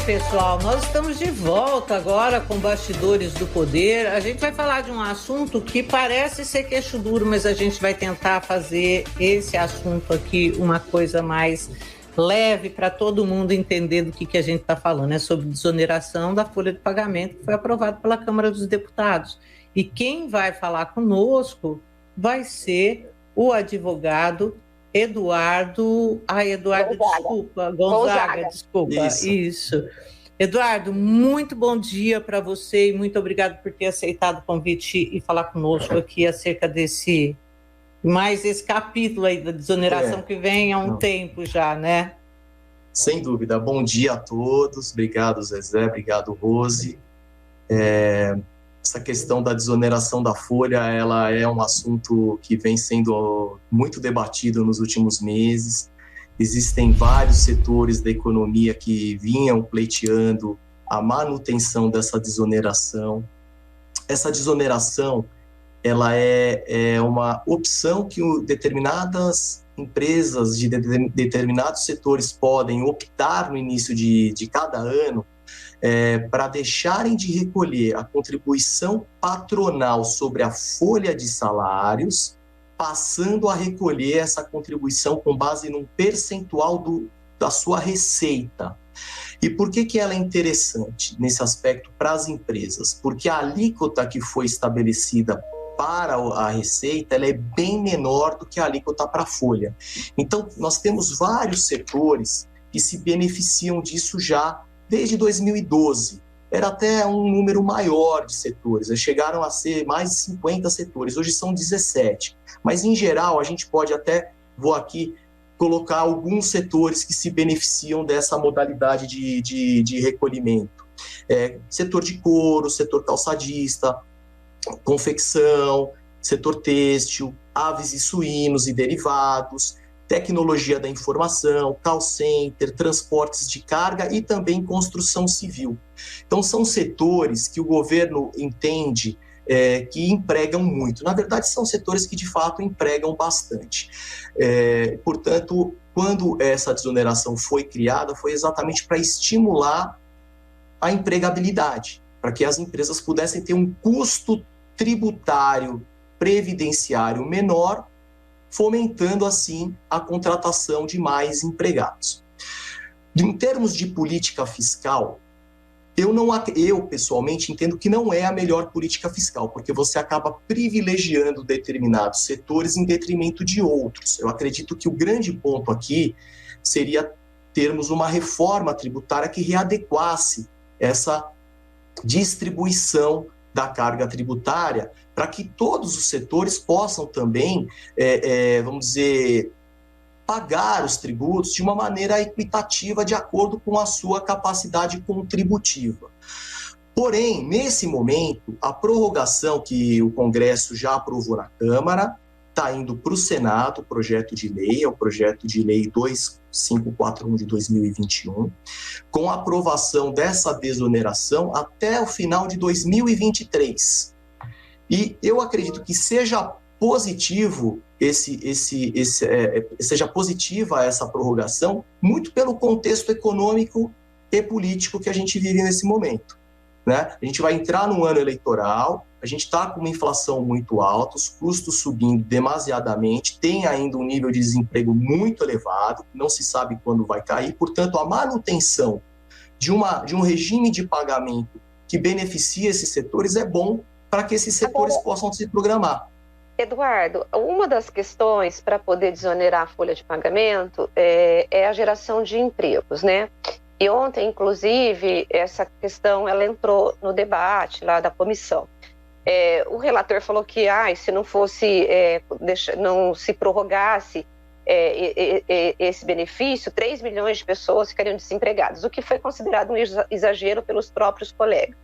pessoal, nós estamos de volta agora com Bastidores do Poder. A gente vai falar de um assunto que parece ser queixo duro, mas a gente vai tentar fazer esse assunto aqui uma coisa mais leve para todo mundo entender do que a gente está falando. É sobre desoneração da folha de pagamento que foi aprovado pela Câmara dos Deputados. E quem vai falar conosco vai ser o advogado Eduardo Gonzaga, desculpa. Isso. Eduardo, muito bom dia para você e muito obrigado por ter aceitado o convite e falar conosco aqui acerca desse capítulo aí da desoneração que vem há um tempo já, né? Sem dúvida. Bom dia a todos. Obrigado, Zezé. Obrigado, Rose. Essa questão da desoneração da folha, ela é um assunto que vem sendo muito debatido nos últimos meses. Existem vários setores da economia que vinham pleiteando a manutenção dessa desoneração. Essa desoneração, ela é uma opção que determinadas empresas de determinados setores podem optar no início de cada ano para deixarem de recolher a contribuição patronal sobre a folha de salários, passando a recolher essa contribuição com base num percentual da sua receita. E por que ela é interessante nesse aspecto para as empresas? Porque a alíquota que foi estabelecida para a receita, ela é bem menor do que a alíquota para a folha. Então, nós temos vários setores que se beneficiam disso já desde 2012. Era até um número maior de setores, chegaram a ser mais de 50 setores, hoje são 17. Mas, em geral, a gente pode vou aqui colocar alguns setores que se beneficiam dessa modalidade de recolhimento. Setor de couro, setor calçadista, confecção, setor têxtil, aves e suínos e derivados, tecnologia da informação, call center, transportes de carga e também construção civil. Então, são setores que o governo entende que empregam muito. Na verdade, são setores que, de fato, empregam bastante. Portanto, quando essa desoneração foi criada, foi exatamente para estimular a empregabilidade, para que as empresas pudessem ter um custo tributário previdenciário menor, fomentando, assim, a contratação de mais empregados. Em termos de política fiscal, eu pessoalmente entendo que não é a melhor política fiscal, porque você acaba privilegiando determinados setores em detrimento de outros. Eu acredito que o grande ponto aqui seria termos uma reforma tributária que readequasse essa distribuição da carga tributária para que todos os setores possam também, vamos dizer, pagar os tributos de uma maneira equitativa de acordo com a sua capacidade contributiva. Porém, nesse momento, a prorrogação que o Congresso já aprovou na Câmara está indo para o Senado, o projeto de lei, é o projeto de lei 2541 de 2021, com a aprovação dessa desoneração até o final de 2023. E eu acredito que seja positivo seja positiva essa prorrogação, muito pelo contexto econômico e político que a gente vive nesse momento, né? A gente vai entrar num ano eleitoral, a gente está com uma inflação muito alta, os custos subindo demasiadamente, tem ainda um nível de desemprego muito elevado, não se sabe quando vai cair, portanto, a manutenção de um regime de pagamento que beneficia esses setores é bom para que esses setores possam se programar. Eduardo, uma das questões para poder desonerar a folha de pagamento é a geração de empregos, né? E ontem, inclusive, essa questão ela entrou no debate lá da comissão. O relator falou que se não fosse, não se prorrogasse esse benefício, 3 milhões de pessoas ficariam desempregadas, o que foi considerado um exagero pelos próprios colegas.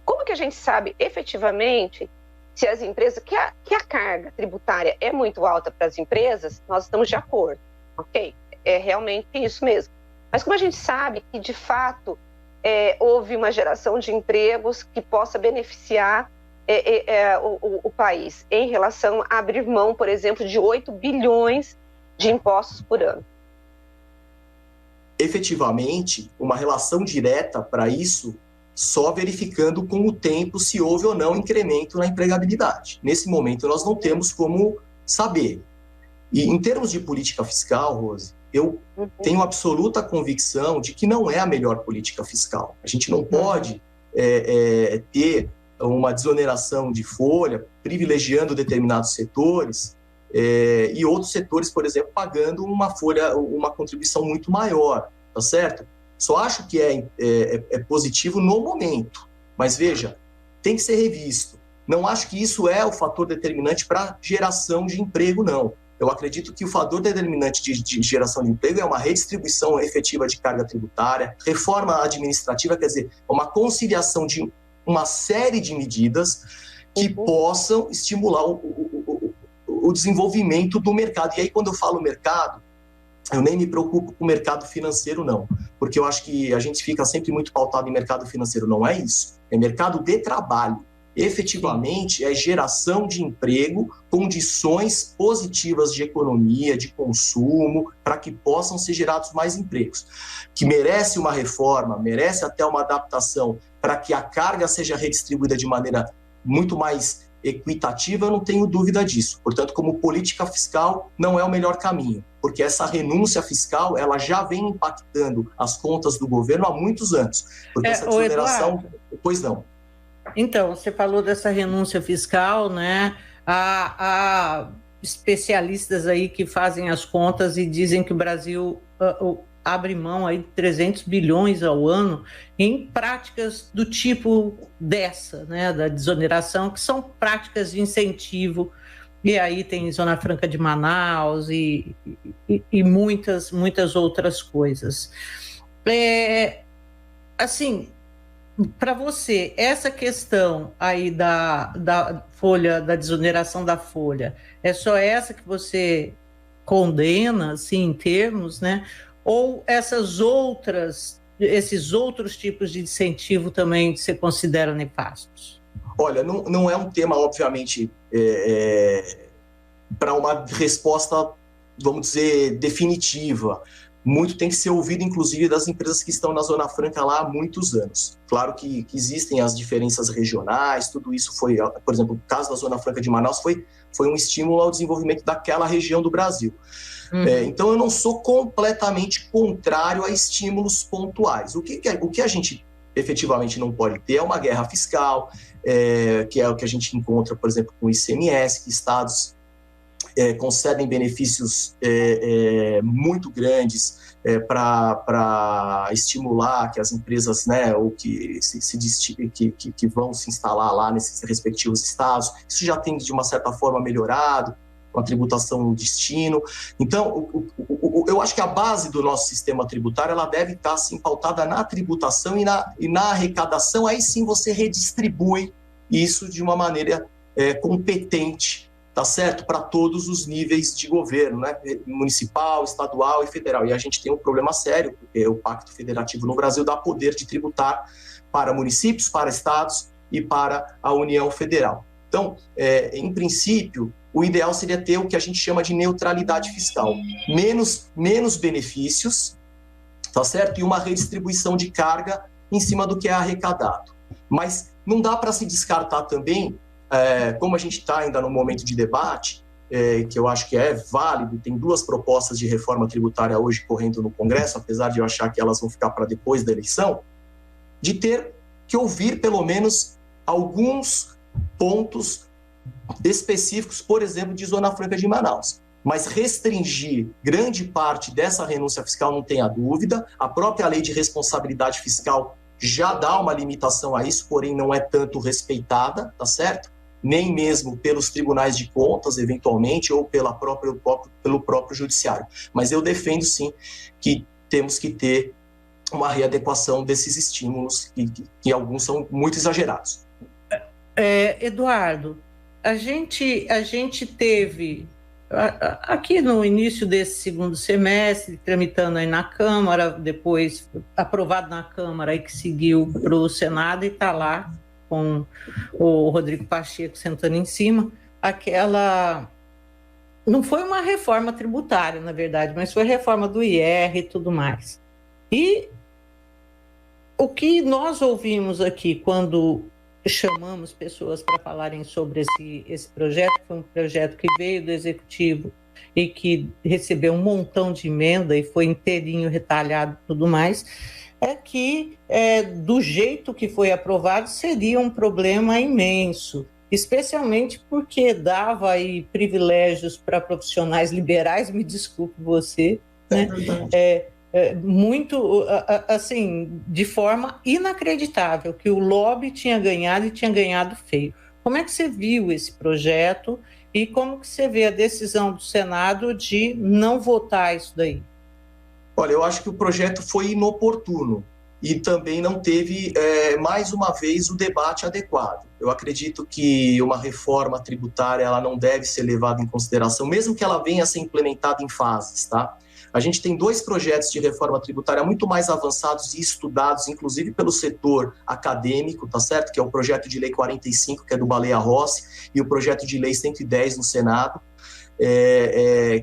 Como que a gente sabe efetivamente se as empresas, que a carga tributária é muito alta para as empresas, nós estamos de acordo, ok? É realmente isso mesmo. Mas como a gente sabe que, de fato, houve uma geração de empregos que possa beneficiar o país em relação a abrir mão, por exemplo, de 8 bilhões de impostos por ano? efetivamente, uma relação direta para isso só verificando com o tempo se houve ou não incremento na empregabilidade. Nesse momento, nós não temos como saber. E em termos de política fiscal, Rose, eu tenho absoluta convicção de que não é a melhor política fiscal. A gente não pode ter uma desoneração de folha, privilegiando determinados setores, e outros setores, por exemplo, pagando uma contribuição muito maior, tá certo? Só acho que é positivo no momento, mas veja, tem que ser revisto. Não acho que isso é o fator determinante para geração de emprego, não. Eu acredito que o fator determinante de geração de emprego é uma redistribuição efetiva de carga tributária, reforma administrativa, quer dizer, uma conciliação de uma série de medidas que possam estimular o desenvolvimento do mercado. E aí, quando eu falo mercado, eu nem me preocupo com o mercado financeiro, não, porque eu acho que a gente fica sempre muito pautado em mercado financeiro. Não é isso, é mercado de trabalho. Efetivamente, é geração de emprego, condições positivas de economia, de consumo, para que possam ser gerados mais empregos. Que merece uma reforma, merece até uma adaptação para que a carga seja redistribuída de maneira muito mais equitativa, eu não tenho dúvida disso. Portanto, como política fiscal, não é o melhor caminho, porque essa renúncia fiscal, ela já vem impactando as contas do governo há muitos anos. Porque essa desoneração, pois não. Então, você falou dessa renúncia fiscal, né? Há especialistas aí que fazem as contas e dizem que o Brasil abre mão aí de 300 bilhões ao ano em práticas do tipo dessa, né? Da desoneração, que são práticas de incentivo. E aí tem Zona Franca de Manaus e muitas outras coisas. Assim, para você, essa questão aí da folha, da desoneração da folha, é só essa que você condena, assim, em termos, né? Ou esses outros tipos de incentivo também você considera nefastos? Olha, não é um tema, obviamente, para uma resposta, vamos dizer, definitiva. Muito tem que ser ouvido, inclusive, das empresas que estão na Zona Franca lá há muitos anos. Claro que existem as diferenças regionais, tudo isso foi, por exemplo, o caso da Zona Franca de Manaus foi um estímulo ao desenvolvimento daquela região do Brasil. Então, eu não sou completamente contrário a estímulos pontuais. O que a gente efetivamente não pode ter é uma guerra fiscal, que é o que a gente encontra, por exemplo, com o ICMS, que estados concedem benefícios muito grandes para estimular que as empresas, né, ou que vão se instalar lá nesses respectivos estados. Isso já tem, de uma certa forma, melhorado, com a tributação no destino. Então, eu acho que a base do nosso sistema tributário ela deve estar assim, pautada na tributação e na arrecadação. Aí sim você redistribui isso de uma maneira competente, tá certo? Para todos os níveis de governo, né? Municipal, estadual e federal. E a gente tem um problema sério, porque o Pacto Federativo no Brasil dá poder de tributar para municípios, para estados e para a União Federal. Então, em princípio, o ideal seria ter o que a gente chama de neutralidade fiscal. Menos benefícios, tá certo? E uma redistribuição de carga em cima do que é arrecadado. Mas não dá para se descartar também, como a gente está ainda no momento de debate, que eu acho que é válido, tem 2 propostas de reforma tributária hoje correndo no Congresso, apesar de eu achar que elas vão ficar para depois da eleição, de ter que ouvir pelo menos alguns pontos específicos, por exemplo, de Zona Franca de Manaus. Mas restringir grande parte dessa renúncia fiscal, não tenha dúvida. A própria lei de responsabilidade fiscal já dá uma limitação a isso, porém não é tanto respeitada, tá certo? Nem mesmo pelos tribunais de contas, eventualmente, ou pelo próprio judiciário. Mas eu defendo, sim, que temos que ter uma readequação desses estímulos, que alguns são muito exagerados. Eduardo, a gente teve, aqui no início desse segundo semestre, tramitando aí na Câmara, depois aprovado na Câmara e que seguiu para o Senado e está lá com o Rodrigo Pacheco sentando em cima, não foi uma reforma tributária, na verdade, mas foi reforma do IR e tudo mais. E o que nós ouvimos aqui quando chamamos pessoas para falarem sobre esse projeto, que foi um projeto que veio do Executivo e que recebeu um montão de emenda e foi inteirinho retalhado e tudo mais, é que, do jeito que foi aprovado, seria um problema imenso, especialmente porque dava aí privilégios para profissionais liberais, me desculpe você, né? Muito, assim, de forma inacreditável, que o lobby tinha ganhado e tinha ganhado feio. Como é que você viu esse projeto e como que você vê a decisão do Senado de não votar isso daí? Olha, eu acho que o projeto foi inoportuno e também não teve, mais uma vez, o debate adequado. Eu acredito que uma reforma tributária ela não deve ser levada em consideração, mesmo que ela venha a ser implementada em fases, tá? A gente tem 2 projetos de reforma tributária muito mais avançados e estudados, inclusive pelo setor acadêmico, tá certo? Que é o projeto de lei 45, que é do Baleia Rossi, e o projeto de lei 110 no Senado,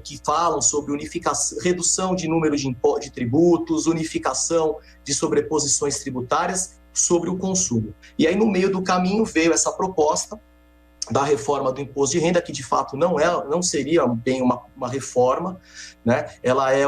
que falam sobre unificação, redução de número de tributos, unificação de sobreposições tributárias sobre o consumo. E aí, no meio do caminho, veio essa proposta da reforma do imposto de renda, que de fato não seria bem uma reforma, né? Ela é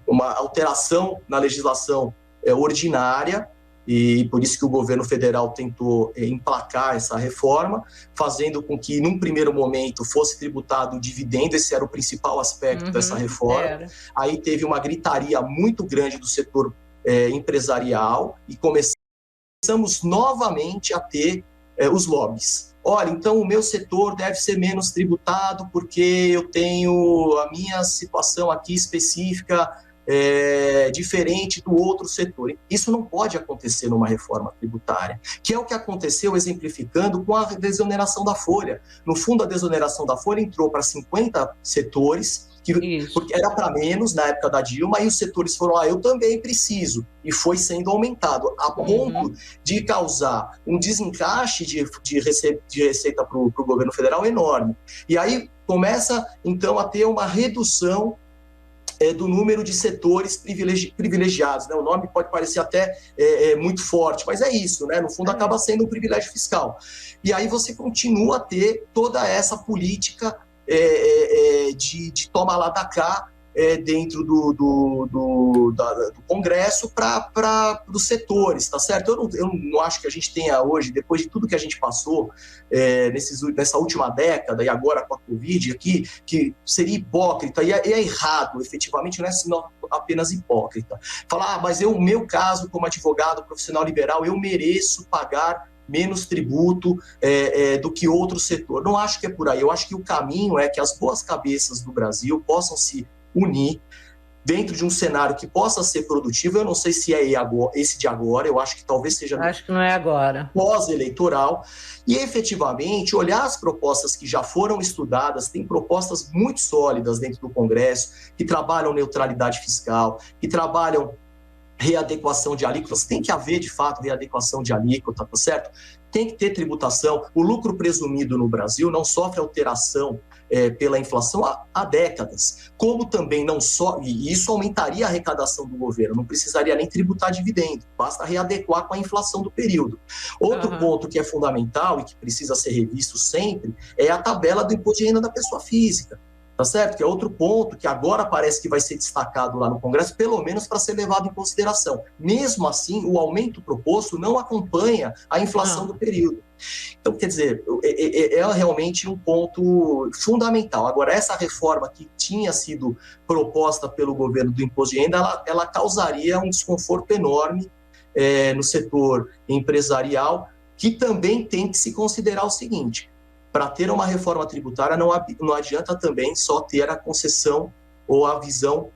uma alteração na legislação ordinária, e por isso que o governo federal tentou emplacar essa reforma, fazendo com que, num primeiro momento, fosse tributado o dividendo, esse era o principal aspecto dessa reforma. Aí teve uma gritaria muito grande do setor empresarial, e começamos novamente a ter os lobbies. Olha, então o meu setor deve ser menos tributado porque eu tenho a minha situação aqui específica diferente do outro setor. Isso não pode acontecer numa reforma tributária, que é o que aconteceu, exemplificando, com a desoneração da folha. No fundo, a desoneração da folha entrou para 50 setores, porque era para menos na época da Dilma, e os setores foram eu também preciso, e foi sendo aumentado, a ponto de causar um desencaixe de receita para o governo federal enorme. E aí começa, então, a ter uma redução do número de setores privilegiados, né? O nome pode parecer até muito forte, mas é isso, né? No fundo, acaba sendo um privilégio fiscal. E aí você continua a ter toda essa política de toma lá da cá dentro do Congresso para os setores, tá certo? Eu não acho que a gente tenha hoje, depois de tudo que a gente passou nessa última década e agora com a Covid aqui, que seria hipócrita, e é errado, efetivamente, não é apenas hipócrita. Falar, mas o meu caso como advogado profissional liberal, eu mereço pagar menos tributo do que outro setor. Não acho que é por aí. Eu acho que o caminho é que as boas cabeças do Brasil possam se unir dentro de um cenário que possa ser produtivo. Eu não sei se é esse de agora, eu acho que talvez seja... Acho que não é agora. Pós-eleitoral. E, efetivamente, olhar as propostas que já foram estudadas, tem propostas muito sólidas dentro do Congresso, que trabalham neutralidade fiscal, que trabalham readequação de alíquotas. Tem que haver, de fato, readequação de alíquota, tá certo? Tem que ter tributação. O lucro presumido no Brasil não sofre alteração pela inflação há décadas. Como também não só... E isso aumentaria a arrecadação do governo, não precisaria nem tributar dividendo, basta readequar com a inflação do período. Outro ponto que é fundamental e que precisa ser revisto sempre é a tabela do imposto de renda da pessoa física. Tá certo? Que é outro ponto que agora parece que vai ser destacado lá no Congresso, pelo menos para ser levado em consideração. Mesmo assim, o aumento proposto não acompanha a inflação do período. Então, quer dizer, é realmente um ponto fundamental. Agora, essa reforma que tinha sido proposta pelo governo do imposto de renda, ela causaria um desconforto enorme no setor empresarial, que também tem que se considerar o seguinte: para ter uma reforma tributária, não adianta também só ter a concessão ou a visão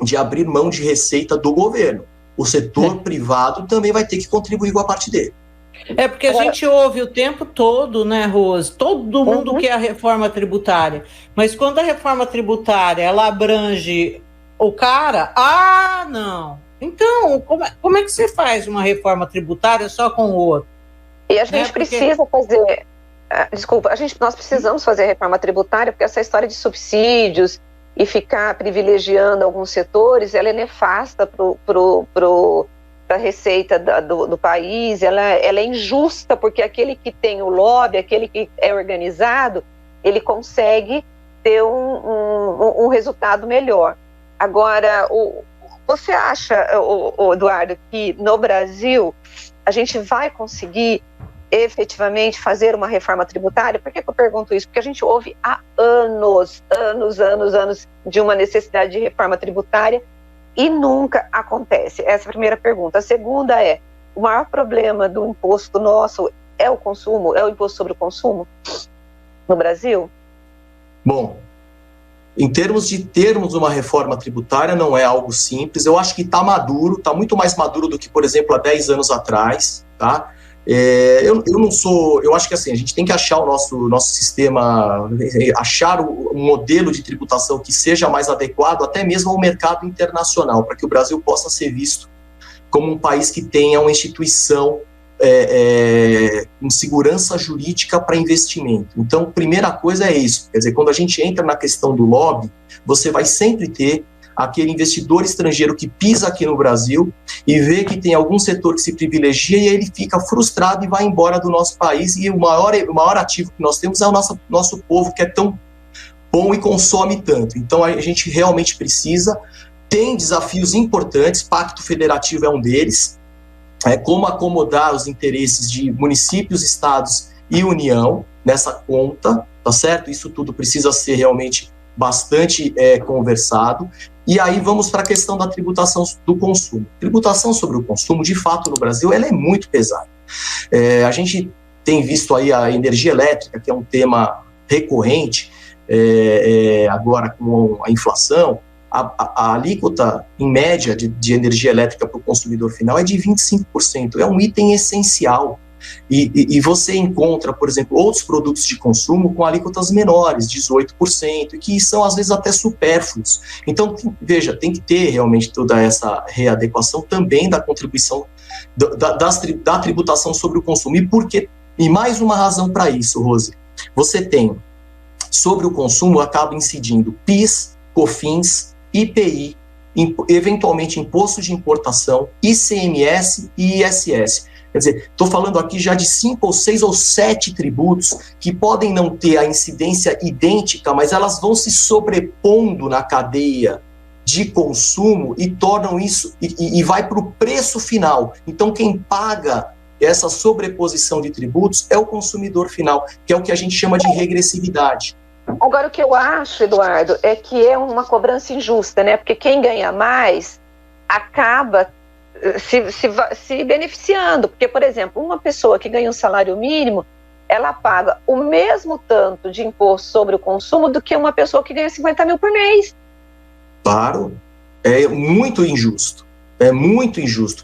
de abrir mão de receita do governo. O setor privado também vai ter que contribuir com a parte dele. Porque a gente ouve o tempo todo, né, Rose? Todo mundo quer a reforma tributária. Mas quando a reforma tributária ela abrange o cara, não. Então, como é que você faz uma reforma tributária só com o outro? E a gente precisa fazer... Desculpa, nós precisamos fazer a reforma tributária, porque essa história de subsídios, e ficar privilegiando alguns setores, ela é nefasta para a receita do país, ela é injusta, porque aquele que tem o lobby, aquele que é organizado, ele consegue ter um resultado melhor. Agora, você acha, Eduardo, que no Brasil a gente vai conseguir efetivamente fazer uma reforma tributária? Por que eu pergunto isso? Porque a gente ouve há anos de uma necessidade de reforma tributária e nunca acontece. Essa é a primeira pergunta. A segunda é, o maior problema do imposto nosso é o consumo, é o imposto sobre o consumo no Brasil? Bom, em termos de termos uma reforma tributária, não é algo simples. Eu acho que está maduro, está muito mais maduro do que, por exemplo, há 10 anos atrás, tá? Eu acho que assim, a gente tem que achar o nosso sistema, achar um modelo de tributação que seja mais adequado até mesmo ao mercado internacional, para que o Brasil possa ser visto como um país que tenha uma instituição com segurança jurídica para investimento. Então, primeira coisa é isso, quer dizer, quando a gente entra na questão do lobby, você vai sempre ter aquele investidor estrangeiro que pisa aqui no Brasil e vê que tem algum setor que se privilegia e ele fica frustrado e vai embora do nosso país, e o maior ativo que nós temos é o nosso povo, que é tão bom e consome tanto. Então a gente realmente precisa, tem desafios importantes, Pacto Federativo é um deles, como acomodar os interesses de municípios, estados e União nessa conta, tá certo? Isso tudo precisa ser realmente bastante conversado. E aí vamos para a questão da tributação do consumo. Tributação sobre o consumo, de fato, no Brasil, ela é muito pesada. A gente tem visto aí a energia elétrica, que é um tema recorrente, agora com a inflação, a alíquota, em média, de energia elétrica para o consumidor final é de 25%. É um item essencial. E você encontra, por exemplo, outros produtos de consumo com alíquotas menores, 18%, que são às vezes até supérfluos. Então, veja, tem que ter realmente toda essa readequação também da contribuição, da tributação sobre o consumo. E mais uma razão para isso, Rose, você tem, sobre o consumo, acaba incidindo PIS, COFINS, IPI, eventualmente imposto de importação, ICMS e ISS. Quer dizer, estou falando aqui já de 5 ou 6 ou 7 tributos que podem não ter a incidência idêntica, mas elas vão se sobrepondo na cadeia de consumo e tornam isso, e vai para o preço final. Então, quem paga essa sobreposição de tributos é o consumidor final, que é o que a gente chama de regressividade. Agora, o que eu acho, Eduardo, é que é uma cobrança injusta, né? Porque quem ganha mais acaba se beneficiando, porque, por exemplo, uma pessoa que ganha um salário mínimo, ela paga o mesmo tanto de imposto sobre o consumo do que uma pessoa que ganha 50 mil por mês. Claro, é muito injusto,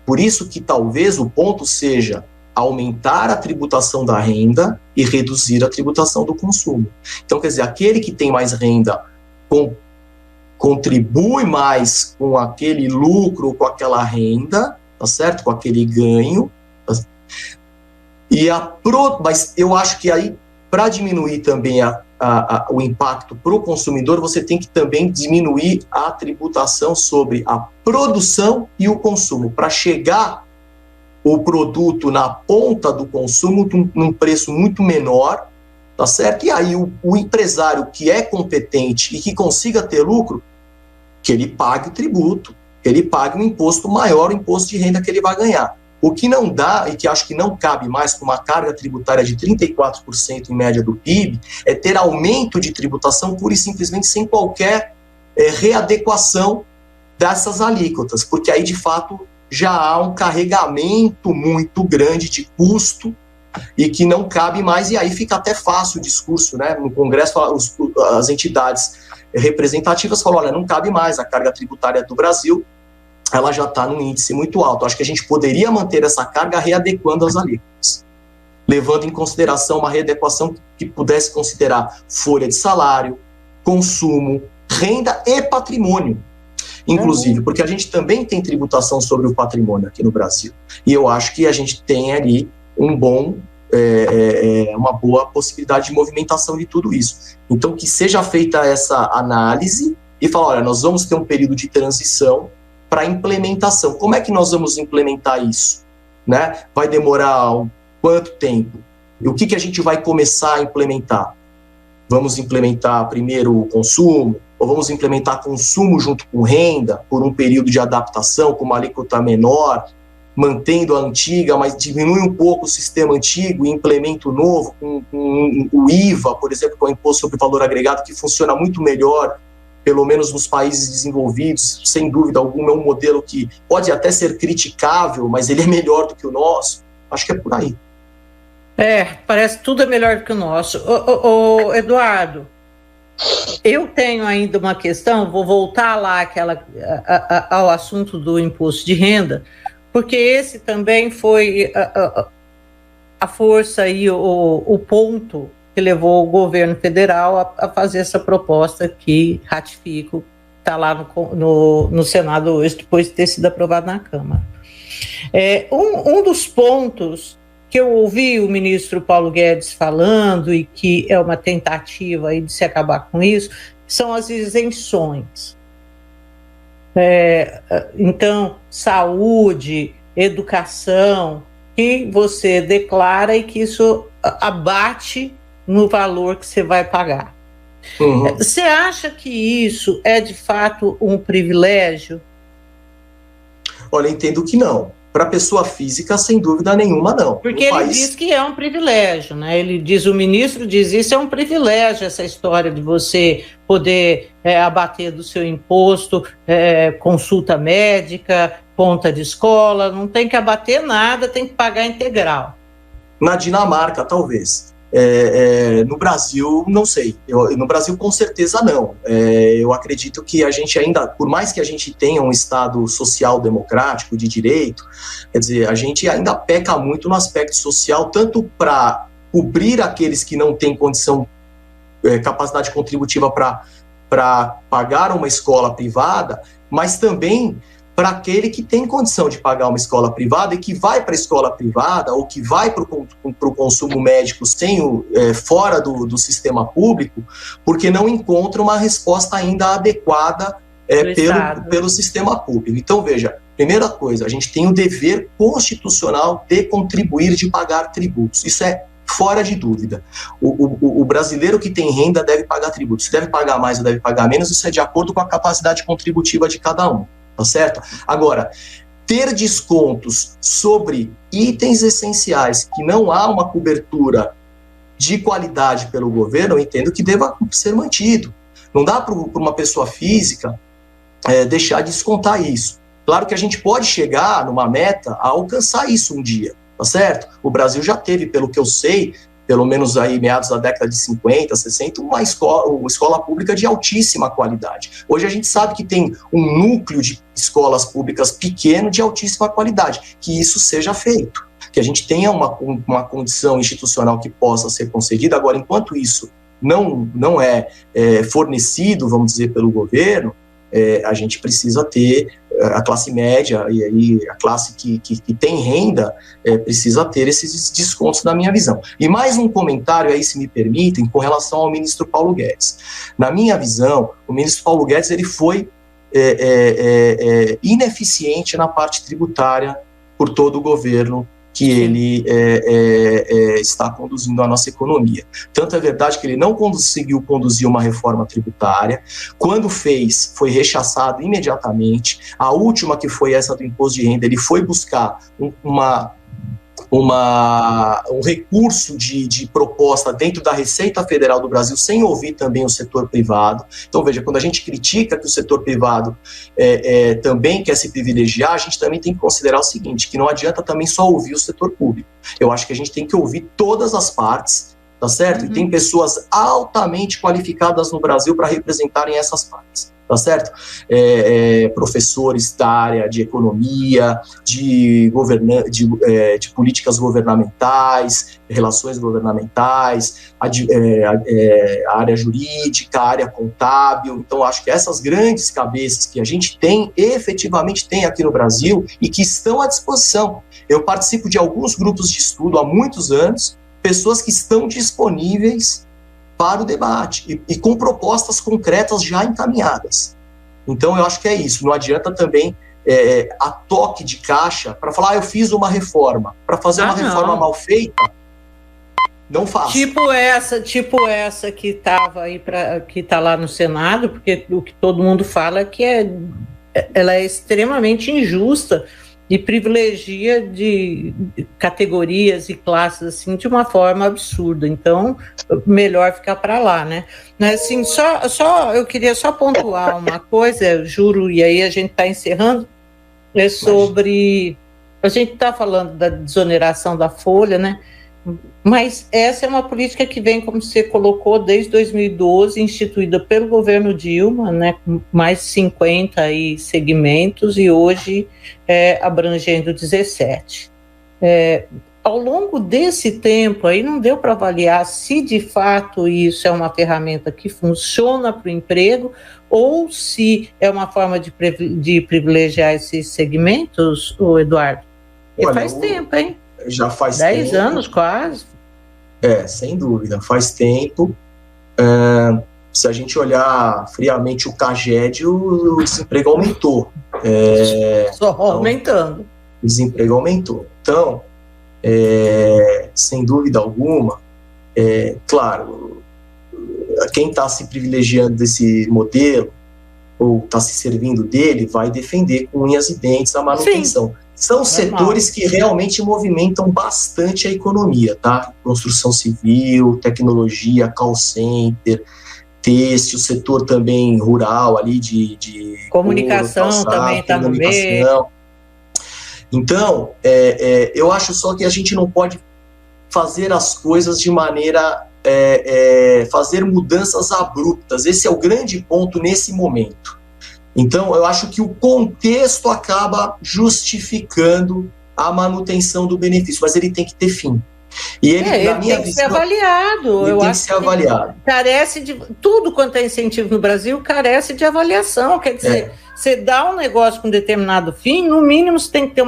por isso que talvez o ponto seja aumentar a tributação da renda e reduzir a tributação do consumo. Então, quer dizer, aquele que tem mais renda contribui mais com aquele lucro, com aquela renda, tá certo? Com aquele ganho. Mas eu acho que aí, para diminuir também o impacto para o consumidor, você tem que também diminuir a tributação sobre a produção e o consumo, para chegar o produto na ponta do consumo num preço muito menor, tá certo? E aí o empresário que é competente e que consiga ter lucro, que ele pague o tributo, que ele pague um imposto maior, o imposto de renda que ele vai ganhar. O que não dá, e que acho que não cabe mais com uma carga tributária de 34% em média do PIB, é ter aumento de tributação pura e simplesmente sem qualquer readequação dessas alíquotas, porque aí, de fato, já há um carregamento muito grande de custo e que não cabe mais, e aí fica até fácil o discurso, né? No Congresso, as entidades representativas falam, olha, não cabe mais, a carga tributária do Brasil, ela já está num índice muito alto. Acho que a gente poderia manter essa carga readequando as alíquotas, levando em consideração uma readequação que pudesse considerar folha de salário, consumo, renda e patrimônio, inclusive, porque a gente também tem tributação sobre o patrimônio aqui no Brasil. E eu acho que a gente tem ali uma boa possibilidade de movimentação de tudo isso. Então, que seja feita essa análise, e falar, olha, nós vamos ter um período de transição para implementação. Como é que nós vamos implementar isso? Né? Vai demorar quanto tempo? E o que a gente vai começar a implementar? Vamos implementar primeiro o consumo, ou vamos implementar consumo junto com renda por um período de adaptação com uma alíquota menor, mantendo a antiga, mas diminui um pouco o sistema antigo e implementa o novo, com o IVA, por exemplo, que é o Imposto sobre Valor Agregado, que funciona muito melhor, pelo menos nos países desenvolvidos, sem dúvida alguma, é um modelo que pode até ser criticável, mas ele é melhor do que o nosso. Acho que é por aí. Parece que tudo é melhor do que o nosso. Eduardo, eu tenho ainda uma questão, vou voltar lá ao assunto do imposto de renda, porque esse também foi a força e o ponto que levou o governo federal a fazer essa proposta que ratifico, está lá no Senado hoje, depois de ter sido aprovado na Câmara. Um dos pontos que eu ouvi o ministro Paulo Guedes falando e que é uma tentativa aí de se acabar com isso, são as isenções. Então, saúde, educação, que você declara e que isso abate no valor que você vai pagar. Uhum. Você acha que isso é, de fato, um privilégio? Olha, entendo que não. Para a pessoa física, sem dúvida nenhuma, não. Porque ele diz que é um privilégio, né? O ministro diz isso é um privilégio, essa história de você poder abater do seu imposto, consulta médica, conta de escola, não tem que abater nada, tem que pagar integral. Na Dinamarca, talvez. No Brasil, não sei. No Brasil, com certeza, não. Eu acredito que a gente ainda, por mais que a gente tenha um Estado social-democrático de direito, quer dizer, a gente ainda peca muito no aspecto social, tanto para cobrir aqueles que não têm condição, capacidade contributiva para pagar uma escola privada, mas também para aquele que tem condição de pagar uma escola privada e que vai para a escola privada ou que vai para o consumo médico fora do sistema público, porque não encontra uma resposta ainda adequada pelo sistema público. Então, veja, primeira coisa, a gente tem o dever constitucional de contribuir, de pagar tributos. Isso é fora de dúvida. O brasileiro que tem renda deve pagar tributos. Se deve pagar mais ou deve pagar menos, isso é de acordo com a capacidade contributiva de cada um. Tá certo? Agora, ter descontos sobre itens essenciais que não há uma cobertura de qualidade pelo governo, eu entendo que deva ser mantido. Não dá para uma pessoa física deixar de descontar isso. Claro que a gente pode chegar numa meta a alcançar isso um dia, tá certo? O Brasil já teve, pelo que eu sei, pelo menos aí meados da década de 50, 60, uma escola pública de altíssima qualidade. Hoje a gente sabe que tem um núcleo de escolas públicas pequeno de altíssima qualidade, que isso seja feito, que a gente tenha uma condição institucional que possa ser concedida. Agora, enquanto isso não é fornecido, vamos dizer, pelo governo, a gente precisa ter a classe média e aí a classe que tem renda precisa ter esses descontos, na minha visão. E mais um comentário aí, se me permitem, com relação ao ministro Paulo Guedes. Na minha visão, o ministro Paulo Guedes ele foi ineficiente na parte tributária por todo o governo que ele está conduzindo a nossa economia. Tanto é verdade que ele não conseguiu conduzir uma reforma tributária. Quando fez, foi rechaçado imediatamente. A última, que foi essa do imposto de renda, ele foi buscar um recurso de proposta dentro da Receita Federal do Brasil, sem ouvir também o setor privado. Então, veja, quando a gente critica que o setor privado também quer se privilegiar, a gente também tem que considerar o seguinte, que não adianta também só ouvir o setor público. Eu acho que a gente tem que ouvir todas as partes, tá certo? E tem pessoas altamente qualificadas no Brasil para representarem essas partes. Tá certo? Professores da área de economia, de políticas governamentais, relações governamentais, a área jurídica, a área contábil. Então, acho que essas grandes cabeças que a gente efetivamente tem aqui no Brasil e que estão à disposição. Eu participo de alguns grupos de estudo há muitos anos, pessoas que estão disponíveis para o debate e com propostas concretas já encaminhadas. Então, eu acho que é isso. Não adianta também a toque de caixa para falar, eu fiz uma reforma. Para fazer uma reforma mal feita, não faça. Tipo essa que estava aí, que está lá no Senado, porque o que todo mundo fala é que ela é extremamente injusta e privilegia de categorias e classes assim de uma forma absurda. Então, melhor ficar para lá, né? Mas, assim, eu queria só pontuar uma coisa, juro, e aí a gente está encerrando, sobre... A gente está falando da desoneração da folha, né? Mas essa é uma política que vem, como você colocou, desde 2012, instituída pelo governo Dilma, né, com mais de 50 aí segmentos, e hoje abrangendo 17. Ao longo desse tempo, aí não deu para avaliar se de fato isso é uma ferramenta que funciona para o emprego ou se é uma forma de privilegiar esses segmentos, Eduardo? Porque faz tempo, hein? Já faz 10 anos quase. Sem dúvida, faz tempo. Se a gente olhar friamente o CAGED, o desemprego aumentou. Só aumentando. O desemprego aumentou. Então, sem dúvida alguma, claro, quem está se privilegiando desse modelo ou está se servindo dele vai defender com unhas e dentes a manutenção. Sim. São setores que realmente movimentam bastante a economia, tá? Construção civil, tecnologia, call center, têxtil, setor também rural ali de comunicação couro, calçado, também está no meio. Então, eu acho só que a gente não pode fazer as coisas de maneira... fazer mudanças abruptas. Esse é o grande ponto nesse momento. Então, eu acho que o contexto acaba justificando a manutenção do benefício, mas ele tem que ter fim. E ele, na minha tem que visão, ser avaliado. Ele tem que ser avaliado. Carece de... Tudo quanto é incentivo no Brasil carece de avaliação. Quer dizer, você dá um negócio com determinado fim, no mínimo você tem que ter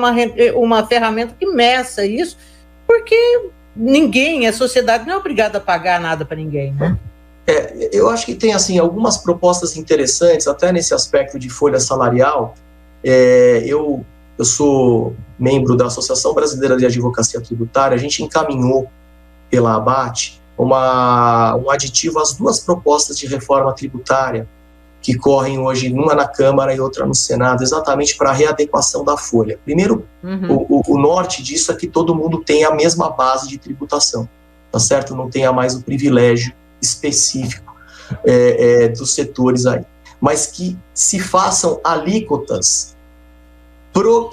uma ferramenta que meça isso, porque a sociedade não é obrigada a pagar nada para ninguém, né? Eu acho que tem assim, algumas propostas interessantes, até nesse aspecto de folha salarial. Eu sou membro da Associação Brasileira de Advocacia Tributária, a gente encaminhou pela ABAT um aditivo às duas propostas de reforma tributária que correm hoje, uma na Câmara e outra no Senado, exatamente para a readequação da folha. Primeiro, o norte disso é que todo mundo tenha a mesma base de tributação, tá certo? Não tenha mais o privilégio específico dos setores aí, mas que se façam alíquotas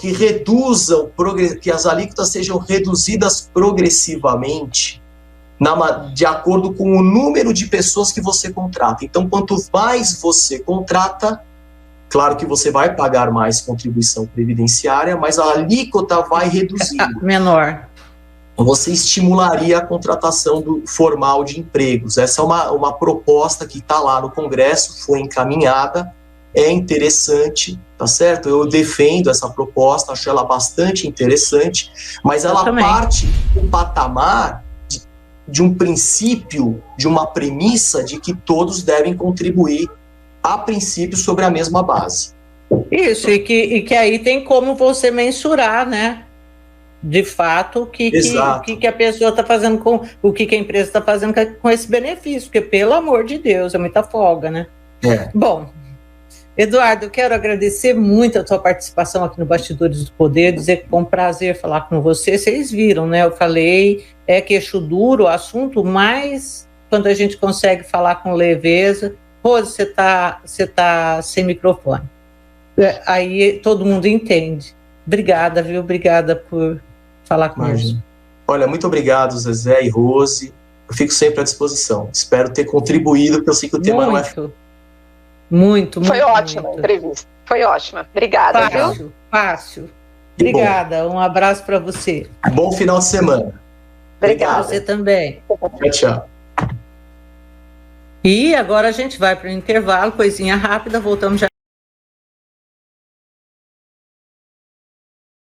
que reduzam, que as alíquotas sejam reduzidas progressivamente de acordo com o número de pessoas que você contrata. Então, quanto mais você contrata, claro que você vai pagar mais contribuição previdenciária, mas a alíquota vai reduzindo. Menor. Você estimularia a contratação formal de empregos. Essa é uma proposta que está lá no Congresso, foi encaminhada, é interessante, tá certo? Eu defendo essa proposta, acho ela bastante interessante, mas ela parte do patamar de um princípio, de uma premissa de que todos devem contribuir, a princípio, sobre a mesma base. Isso, e que aí tem como você mensurar, né? De fato, o que a pessoa está fazendo o que a empresa está fazendo com esse benefício, porque, pelo amor de Deus, é muita folga, né? Bom, Eduardo, eu quero agradecer muito a tua participação aqui no Bastidores do Poder, dizer que foi um prazer falar com você. Vocês viram, né? Eu falei, queixo duro o assunto, mas quando a gente consegue falar com leveza... Rose, você tá sem microfone. Aí todo mundo entende. Obrigada, viu? Obrigada por falar comigo. Olha, muito obrigado, Zezé e Rose. Eu fico sempre à disposição. Espero ter contribuído, porque eu sei que o tema não é... Muito. Foi ótima a entrevista. Foi ótima. Obrigada. Fácil. Obrigada. Um abraço para você. Bom final de semana. Obrigada. Você também. Tchau. E agora a gente vai para o intervalo, coisinha rápida, voltamos já.